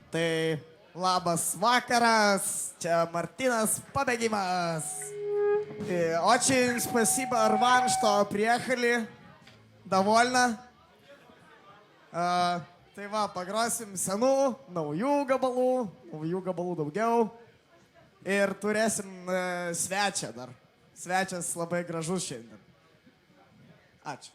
Tai labas vakaras, čia Martinas Pabėgimas. Очень спасибо, Арман, что приехали. Довольно. Tai va, pagrosim senų, naujų gabalų daugiau. Ir turėsim svečią dar. Svečias labai gražus šiandien. Ačiū.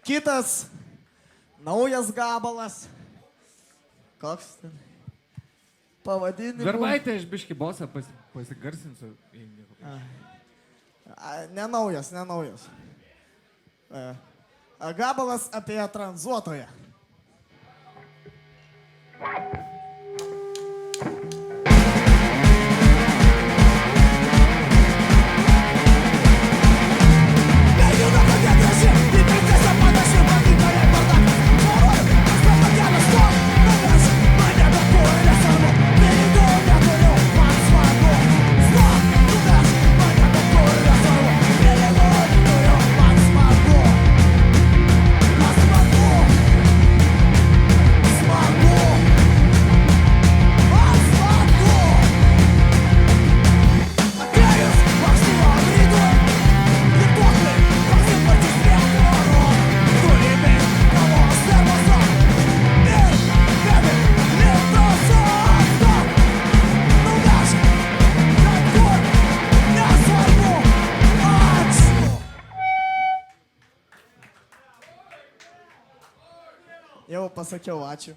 Kitas naujas gabalas. Koks ten? Pavadinimas. Verbaitė, aš biški bosą pasigarsinsiu. Nenaujas. Gabalas apie tranzuotoją. Jau pasakiau ačiū.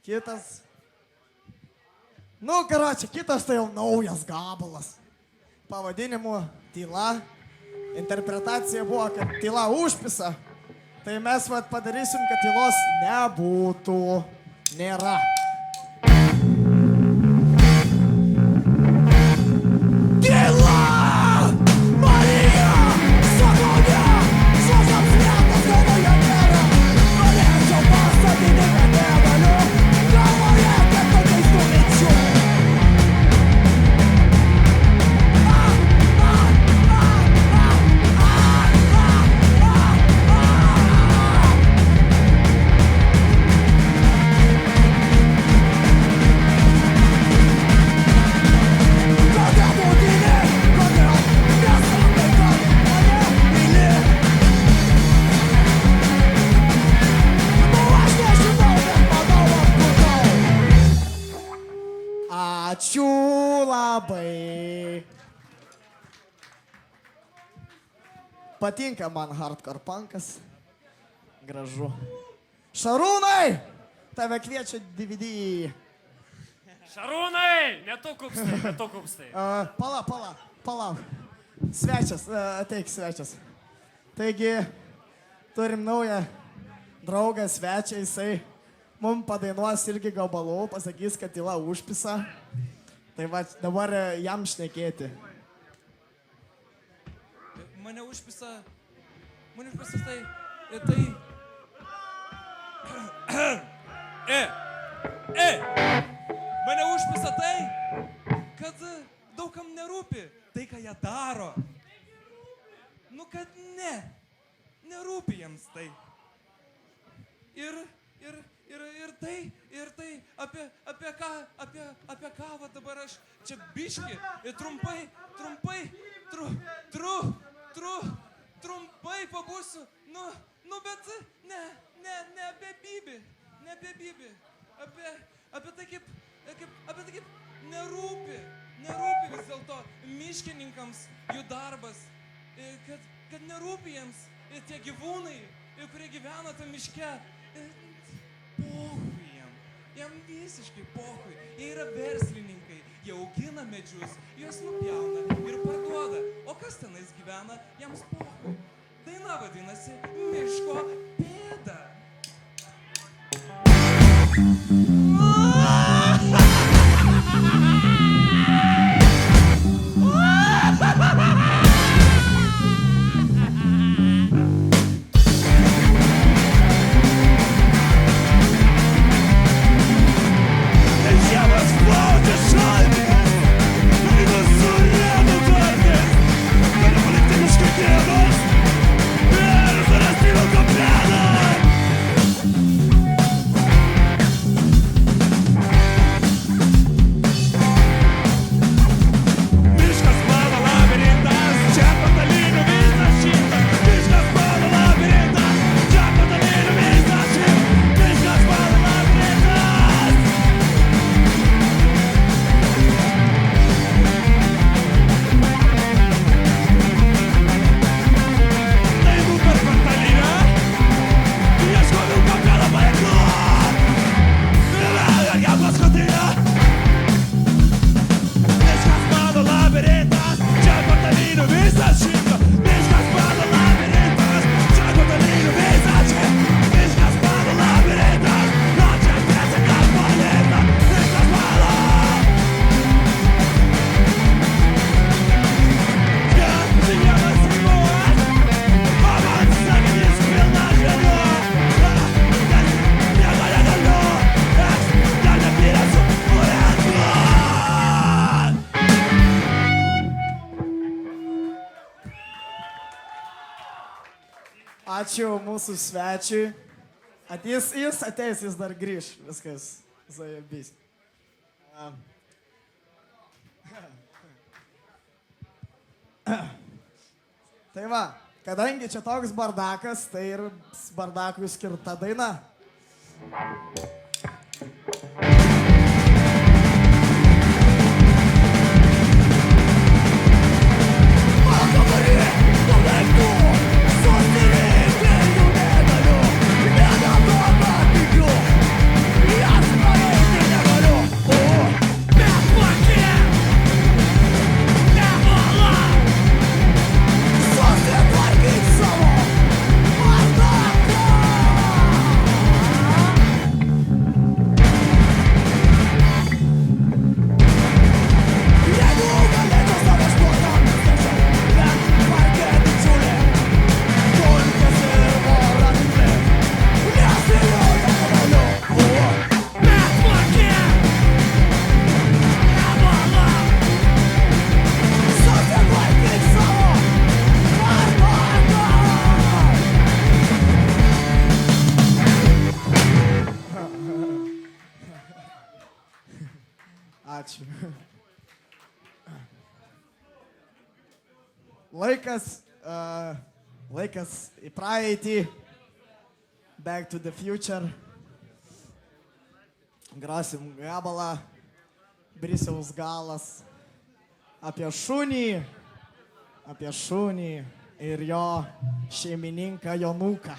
Kitas. Kitas tai jau naujas gabalas. Pavadinimu Tyla. Interpretacija buvo, kad tyla užpisa. Tai mes padarysim, kad tylos nebūtų. Nėra. Ačiū labai. Patinka man hardcore punkas. Gražu. Šarūnai, tave kviečia DVD. Šarūnai, netukupstai. Palauk. Svečias, ateik svečias. Taigi, turim naują draugą, svečią, jisai mums padainuos irgi gabalų, pasakys, kad tyla užpisa. Tai va, dabar jam šnekėti. Mane užpisa tai... Mane užpisa tai, kad daugam nerūpi tai, ką jie daro. Nu, kad nerūpi jiems tai. Ir tai, apie ką va dabar aš čia biški, trumpai pabūsiu, bet ne apie Bibį, apie tai kaip nerūpi vis dėlto miškininkams jų darbas, kad nerūpi jiems tie gyvūnai, kurie gyvena tam miške. Pohui jam visiškai pohui. Jie yra verslininkai, jie augina medžius, juos nupjauna ir parduoda. O kas tenais gyvena, jiems pohui. Daina vadinasi Miško pėda. Ačiū mūsų svečiui. Jis ateis, jis dar grįž. Viskas zajabys. Tai va, kadangi čia toks bardakas, tai ir bardakui skirta daina. Ačiū. Laikas į praeitį. Back to the future. Grosim gabalą. Brisiaus galas. Apie šunį ir jo šeimininką Jonuką.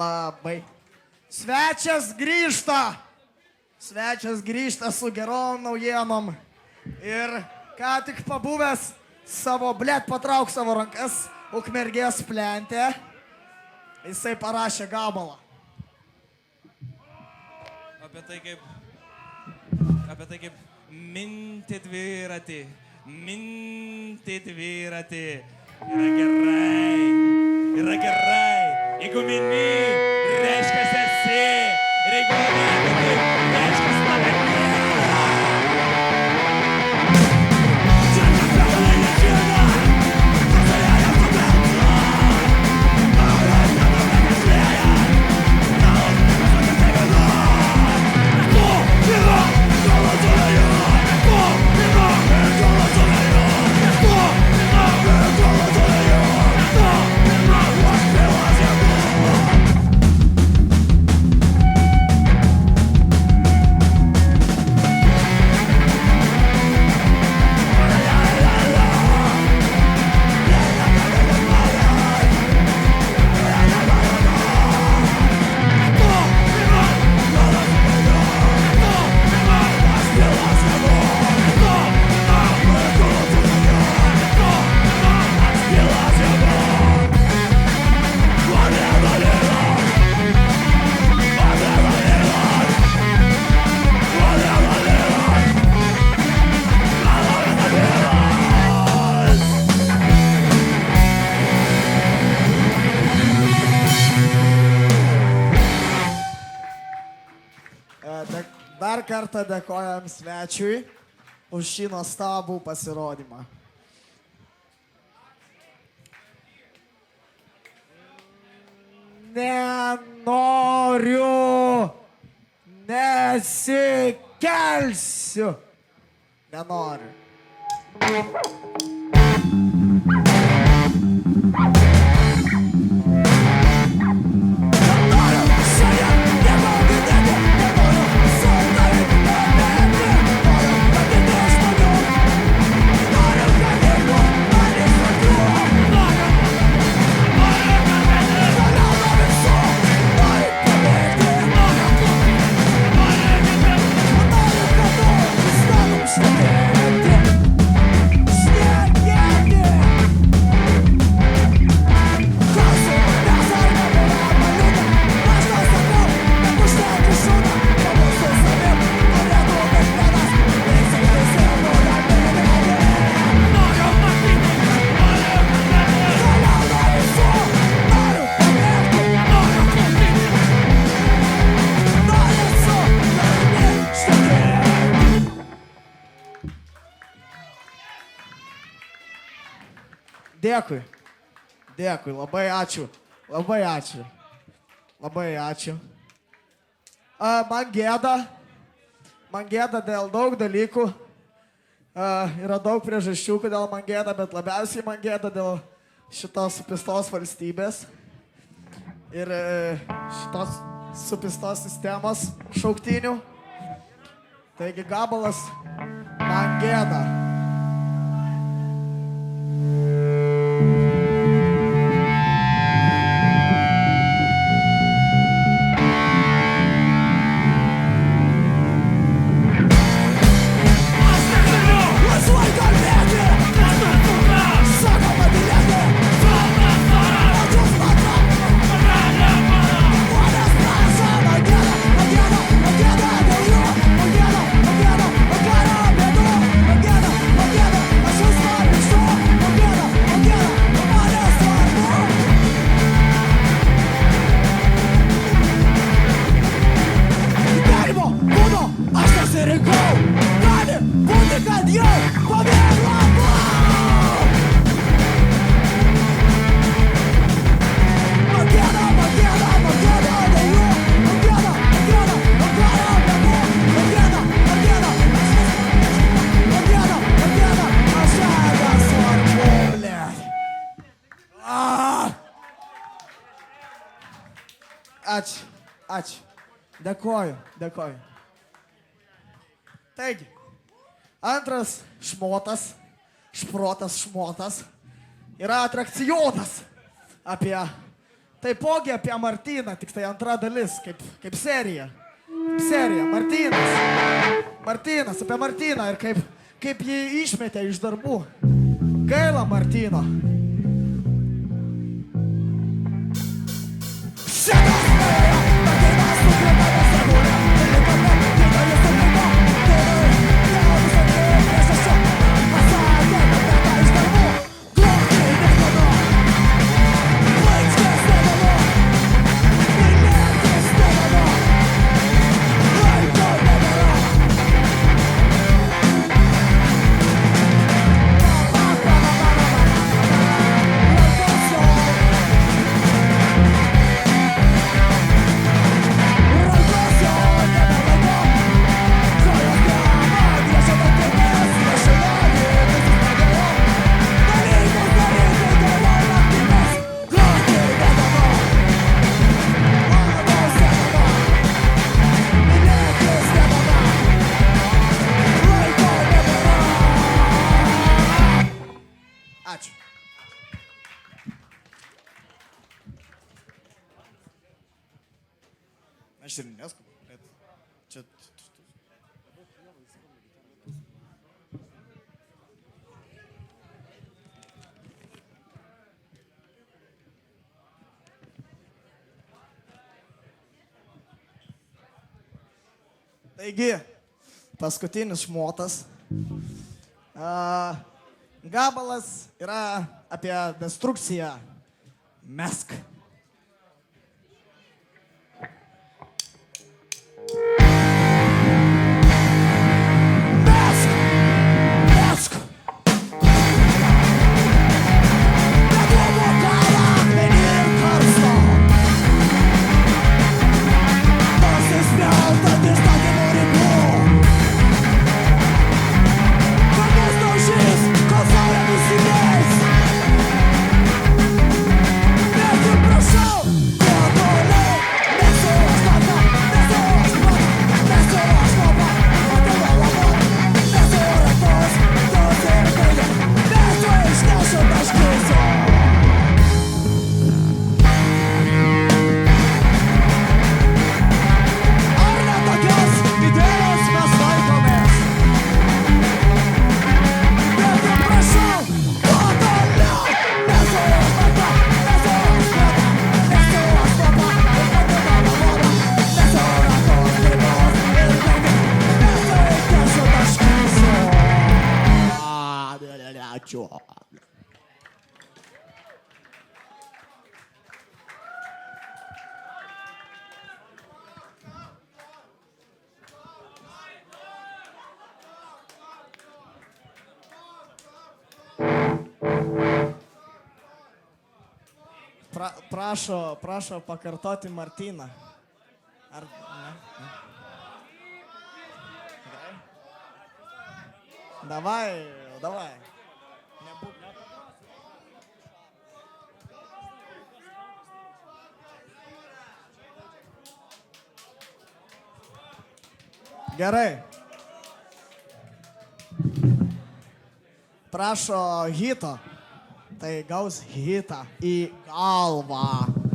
Labai. Svečias grįžta. Svečias grįžta su gerom naujienom. Ir ką tik pabuvęs savo, patrauk savo rankas, Ukmergės plente. Jisai parašė gabalą. Apie tai kaip minti dviratį. Yra gerai. Jeigu mini, reiškia esi. Ir jeigu mini, reiškia tave nėra. Dar kartą dėkojam svečiui už šį nuostabų pasirodymą. Nenoriu, nesikelsiu. Nenoriu. Dėkui. Dėkui, labai ačiū. Labai ačiū. Labai ačiū. Man gėda dėl daug dalykų. Yra daug priežasčių, kodėl man gėda, bet labiausiai man gėda dėl šitos supistos valstybės ir šitos supistos sistemos šauktinių. Taigi gabalas man gėda. Ačiū. Dėkoju. Taigi, antras šprotas yra atrakcionas apie taipogi apie Martyną, tik tai antra dalis, kaip serija. Serija, Martynas, apie Martyną ir kaip jį išmetė iš darbų. Gaila Martyno. Ačiū. Aš ir neskubu, bet čia... Taigi, paskutinis šmotas. Gabalas yra apie destrukciją. Mesk. Prašo pakartoti Martyną. Ar ne? Davai. Gerai. Prašo hito. Tai gaus hitą į galvą.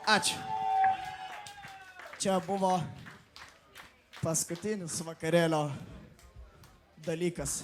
Ačiū. Čia buvo paskutinis vakarėlio dalykas.